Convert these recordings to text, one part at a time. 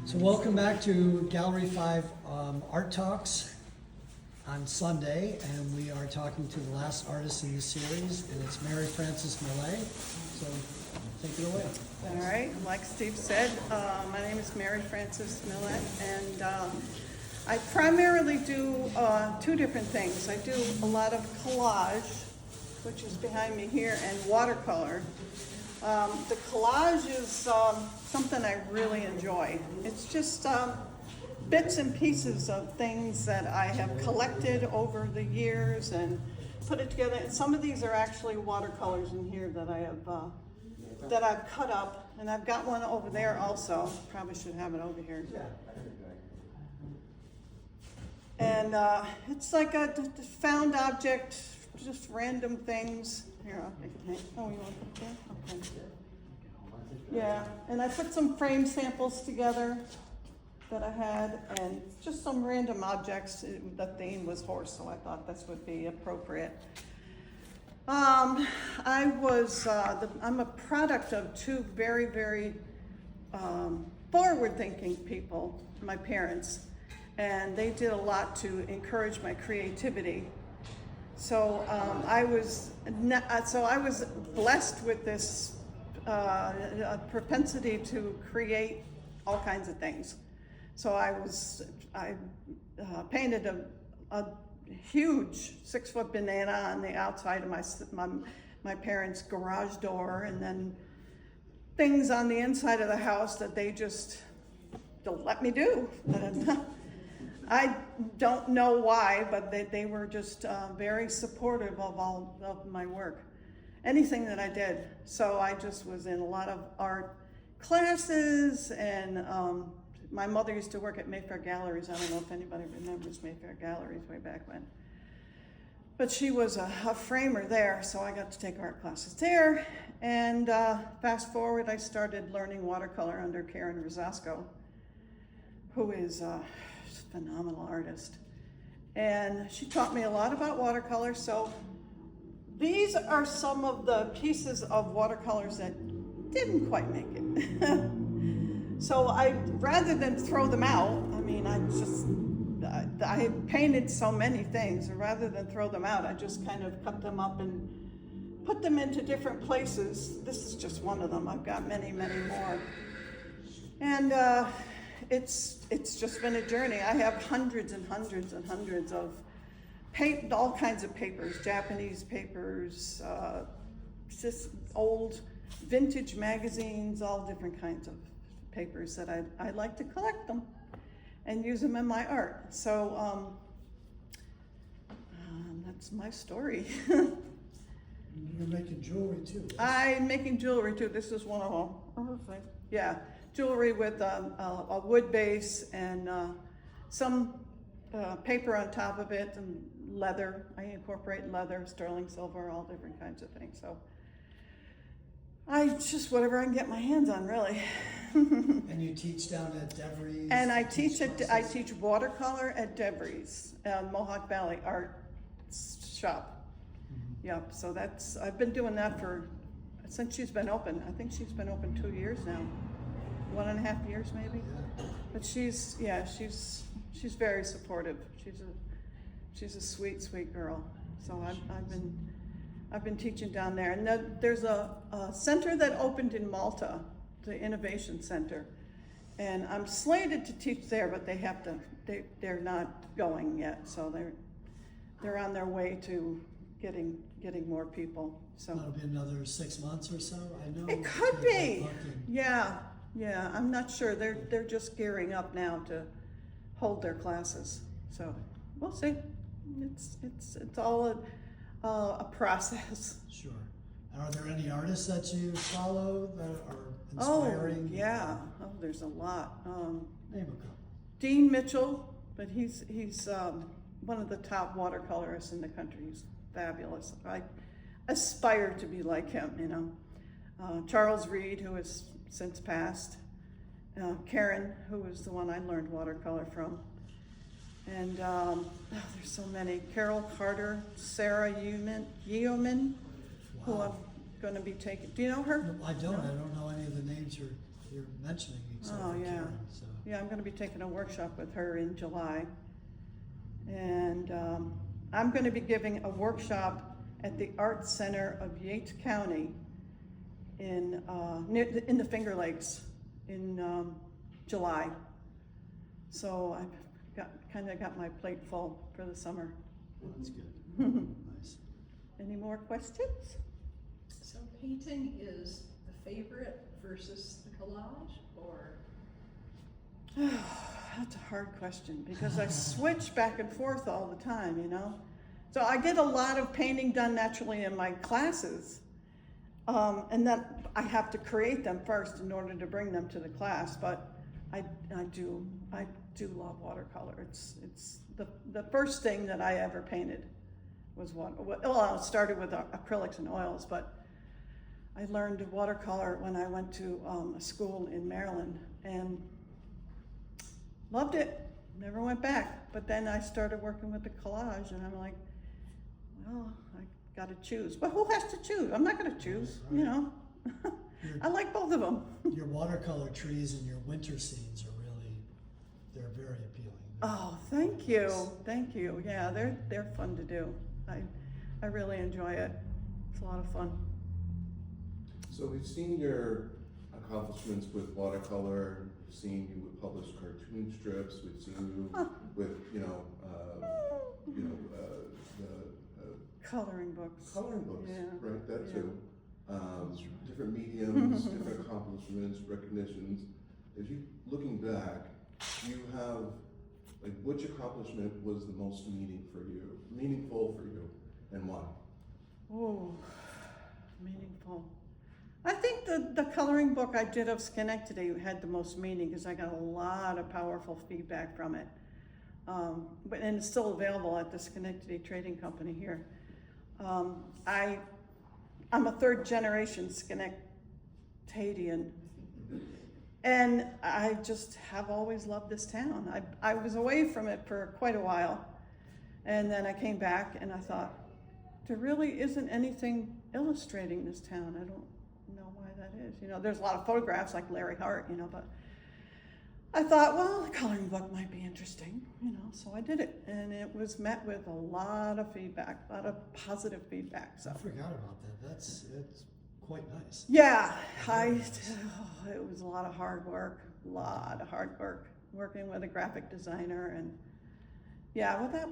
So welcome back to Gallery 5 Art Talks on Sunday, and we are talking to the last artist in the series, and it's Mary Frances Millet. So take it away. All right, like Steve said, my name is Mary Frances Millet, and I primarily do two different things. I do a lot of collage, which is behind me here, and watercolor. The collage is something I really enjoy. It's just bits and pieces of things that I have collected over the years and put it together. And some of these are actually watercolors in here that I have that I've cut up, and I've got one over there also. Probably should have it over here. And it's like a found object, just random things. Here, I'll take a paint. Oh, you want to put that? Okay. Yeah, and I put some frame samples together that I had, and just some random objects. The theme was horse, so I thought this would be appropriate. I'm a product of two very, very forward-thinking people, my parents, and they did a lot to encourage my creativity. So I was blessed with this a propensity to create all kinds of things. So I painted a huge 6-foot banana on the outside of my parents' garage door, and then things on the inside of the house that they just don't let me do. I don't know why, but they were just very supportive of all of my work, anything that I did. So I just was in a lot of art classes, and my mother used to work at Mayfair Galleries. I don't know if anybody remembers Mayfair Galleries way back when. But she was a framer there, so I got to take art classes there. And fast forward, I started learning watercolor under Karen Rosasco, who is a phenomenal artist. And she taught me a lot about watercolor. So these are some of the pieces of watercolors that didn't quite make it. So rather than throw them out, I had painted so many things, and rather than throw them out, I just kind of cut them up and put them into different places. This is just one of them. I've got many, many more. And it's just been a journey. I have hundreds and hundreds and hundreds of all kinds of papers, Japanese papers, just old vintage magazines, all different kinds of papers that I like to collect them and use them in my art. So that's my story. You're making jewelry too. I'm making jewelry too. This is one of them. Yeah, jewelry with a wood base and some paper on top of it, and leather. I incorporate leather, sterling silver, all different kinds of things. So just whatever I can get my hands on, really. And you teach down at Devries? And I teach watercolor at Devries, Mohawk Valley Art Shop. Mm-hmm. Yep. So I've been doing that since she's been open. I think she's been open 2 years now, 1.5 years maybe. Yeah. But she's very supportive. She's a sweet, sweet girl. So I've been teaching down there, and there's a center that opened in Malta, the Innovation Center, and I'm slated to teach there, but they're not going yet, so they're on their way to getting more people. So that'll be another 6 months or so. I know it could be. Yeah. I'm not sure. They're just gearing up now to hold their classes, so we'll see. It's all a process. Sure. And are there any artists that you follow that are inspiring? Oh, yeah. Oh, there's a lot. Name a couple. Dean Mitchell, but he's one of the top watercolorists in the country. He's fabulous. I aspire to be like him, Charles Reed, who has since passed. Karen, who was the one I learned watercolor from. And there's so many. Carol Carter, Sarah Yeoman, who I'm going to be taking. Do you know her? No, I don't. I don't know any of the names you're mentioning. Oh, yeah. Karen, so. Yeah, I'm gonna be taking a workshop with her in July. And I'm gonna be giving a workshop at the Art Center of Yates County in the Finger Lakes in July. So I've got my plate full for the summer. Well, that's good. Nice. Any more questions? So painting is the favorite versus the collage, or? That's a hard question because I switch back and forth all the time, you know? So I get a lot of painting done naturally in my classes. And then I have to create them first in order to bring them to the class, but I do love watercolor. It's the first thing that I ever painted was I started with acrylics and oils, but I learned watercolor when I went to a school in Maryland and loved it. Never went back. But then I started working with the collage, and I'm like, well, I got to choose. But who has to choose? I'm not going to choose. Right. You know. I like both of them. Your watercolor trees and your winter scenes are they're very appealing. Oh, thank you, thank you. Yeah, they're fun to do. I really enjoy it. It's a lot of fun. So we've seen your accomplishments with watercolor. We've seen you with published cartoon strips. We've seen you with the Coloring books. coloring books, Yeah. right? That Yeah. too. Different mediums, different accomplishments, recognitions. As you looking back, do you have which accomplishment was the most meaningful for you, and why? Oh, meaningful. I think the coloring book I did of Schenectady had the most meaning because I got a lot of powerful feedback from it. And it's still available at the Schenectady Trading Company here. I'm a third generation Schenectadian, and I just have always loved this town. I was away from it for quite a while, and then I came back and I thought, there really isn't anything illustrating this town. I don't know why that is. You know, there's a lot of photographs like Larry Hart, you know, but I thought, well, the coloring book might be interesting, you know, so I did it. And it was met with a lot of feedback, a lot of positive feedback. So I forgot about that. It's quite nice. yeah, Very nice. it was a lot of hard work, working with a graphic designer. And yeah, well, that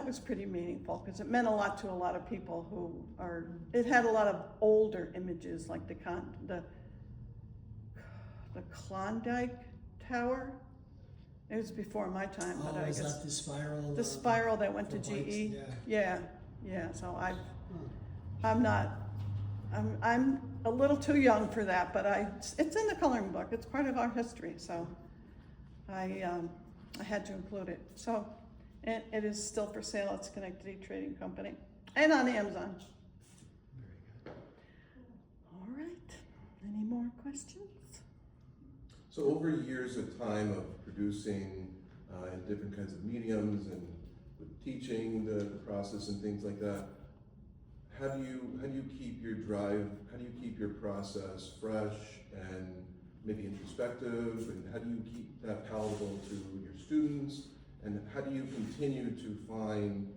was pretty meaningful because it meant a lot to a lot of people it had a lot of older images like the Klondike Tower. It was before my time, but I is guess that the spiral? the spiral that went to for bikes? GE. Yeah. Yeah. So Huh. I'm a little too young for that, but it's in the coloring book. It's part of our history, so I had to include it. So it is still for sale at Schenectady Trading Company and on Amazon. Very good. All right. Any more questions? So over years of time of producing in different kinds of mediums and with teaching the process and things like that, how do you keep your drive? How do you keep your process fresh and maybe introspective? And how do you keep that palatable to your students? And how do you continue to find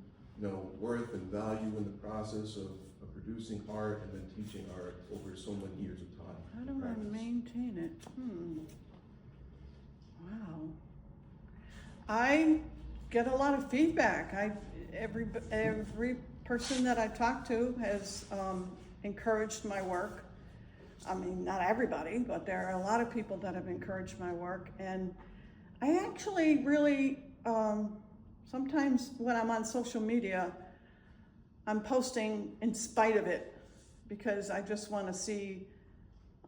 worth and value in the process of producing art and then teaching art over so many years of time? How do I maintain it? Wow. I get a lot of feedback. Every person that I talk to has encouraged my work. I mean, not everybody, but there are a lot of people that have encouraged my work. And I actually really, sometimes when I'm on social media, I'm posting in spite of it because I just want to see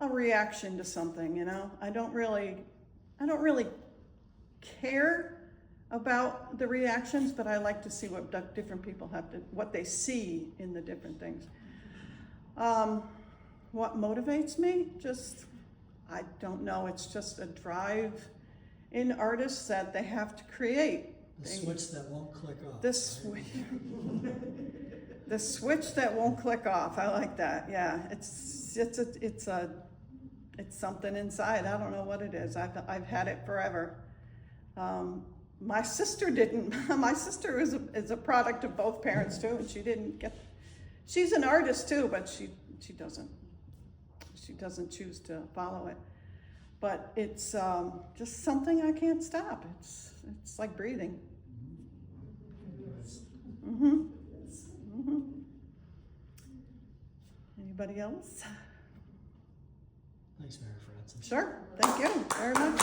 a reaction to something, you know? I don't really care about the reactions, but I like to see what different people what they see in the different things. What motivates me? I don't know, it's just a drive in artists that they have to create. The switch that won't click off. The right? switch. The switch that won't click off. I like that. Yeah, it's something inside. I don't know what it is. I've had it forever. My sister didn't. My sister is a product of both parents too, and she didn't get. She's an artist too, but she doesn't choose to follow it. But it's just something I can't stop. It's like breathing. Anybody else? Thanks, Mary Frances. Sure. Thank you very much.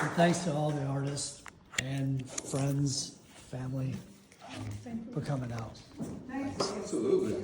And thanks to all the artists and friends, family, for coming out. Absolutely.